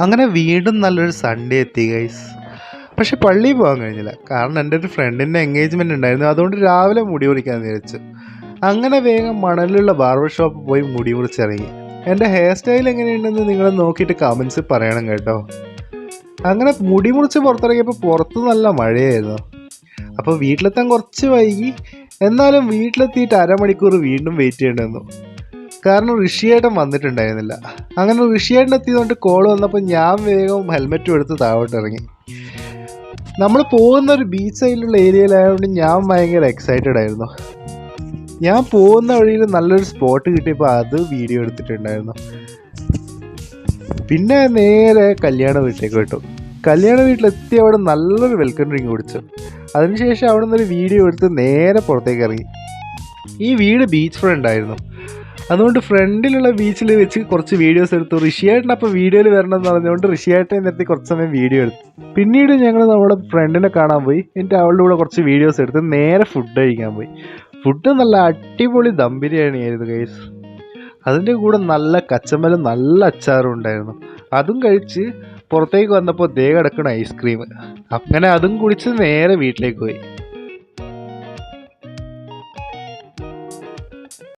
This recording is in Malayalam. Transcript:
അങ്ങനെ വീണ്ടും നല്ലൊരു സൺഡേ എത്തി ഗൈസ്. പക്ഷെ പള്ളിയിൽ പോകാൻ കഴിഞ്ഞില്ല, കാരണം എൻ്റെ ഒരു ഫ്രണ്ടിൻ്റെ എൻഗേജ്മെൻറ്റ് ഉണ്ടായിരുന്നു. അതുകൊണ്ട് രാവിലെ മുടി മുറിക്കാൻ വിചാരിച്ചു. അങ്ങനെ വേഗം മണലിലുള്ള ബാർബർ ഷോപ്പിൽ പോയി മുടി മുറിച്ചിറങ്ങി. എൻ്റെ ഹെയർ സ്റ്റൈൽ എങ്ങനെയുണ്ടെന്ന് നിങ്ങൾ നോക്കിയിട്ട് കമൻസിൽ പറയണം കേട്ടോ. അങ്ങനെ മുടി മുറിച്ച് പുറത്തിറങ്ങിയപ്പോൾ പുറത്ത് നല്ല മഴയായിരുന്നു. അപ്പോൾ വീട്ടിലെത്താൻ കുറച്ച് വൈകി. എന്നാലും വീട്ടിലെത്തിയിട്ട് അരമണിക്കൂർ വീണ്ടും വെയിറ്റ് ചെയ്യേണ്ടി വന്നു, കാരണം ഋഷിയേട്ടൻ വന്നിട്ടുണ്ടായിരുന്നില്ല. അങ്ങനെ ഋഷിയേട്ടൻ എത്തിയതുകൊണ്ട് കോൾ വന്നപ്പോൾ ഞാൻ വേഗം ഹെൽമെറ്റും എടുത്ത് താഴോട്ട് ഇറങ്ങി. നമ്മൾ പോകുന്ന ഒരു ബീച്ച് സൈഡിലുള്ള ഏരിയയിലായതുകൊണ്ട് ഞാൻ ഭയങ്കര എക്സൈറ്റഡ് ആയിരുന്നു. ഞാൻ പോകുന്ന വഴിയിൽ നല്ലൊരു സ്പോട്ട് കിട്ടിയപ്പോൾ അത് വീഡിയോ എടുത്തിട്ടുണ്ടായിരുന്നു. പിന്നെ നേരെ കല്യാണ വീട്ടിലേക്ക് വിട്ടു. കല്യാണ വീട്ടിലെത്തി അവിടെ നല്ലൊരു വെൽക്കം ഡ്രിങ്ക് കുടിച്ചു. അതിനുശേഷം അവിടെ നിന്നൊരു വീഡിയോ എടുത്ത് നേരെ പുറത്തേക്ക് ഇറങ്ങി. ഈ വീട് ബീച്ച് ഫ്രണ്ട് ആയിരുന്നു, അതുകൊണ്ട് ഫ്രണ്ടിലുള്ള ബീച്ചിൽ വെച്ച് കുറച്ച് വീഡിയോസ് എടുത്തു. ഋഷിയേട്ടൻ അപ്പോൾ വീഡിയോയിൽ വരണമെന്ന് പറഞ്ഞുകൊണ്ട് ഋഷിയേട്ടനെ നിർത്തി കുറച്ച് സമയം വീഡിയോ എടുത്തു. പിന്നീട് ഞങ്ങൾ നമ്മുടെ ഫ്രണ്ടിനെ കാണാൻ പോയി. എന്നിട്ട് അവളുടെ കൂടെ കുറച്ച് വീഡിയോസ് എടുത്ത് നേരെ ഫുഡ് കഴിക്കാൻ പോയി. ഫുഡ് നല്ല അടിപൊളി ദം ബിരിയാണി ആയിരുന്നു ഗൈസ്. അതിൻ്റെ കൂടെ നല്ല കച്ചമ്പലും നല്ല അച്ചാറും ഉണ്ടായിരുന്നു. അതും കഴിച്ച് പുറത്തേക്ക് വന്നപ്പോൾ ദേ കിടക്കണ ഐസ്ക്രീം. അങ്ങനെ അതും കുടിച്ച് നേരെ വീട്ടിലേക്ക് പോയി.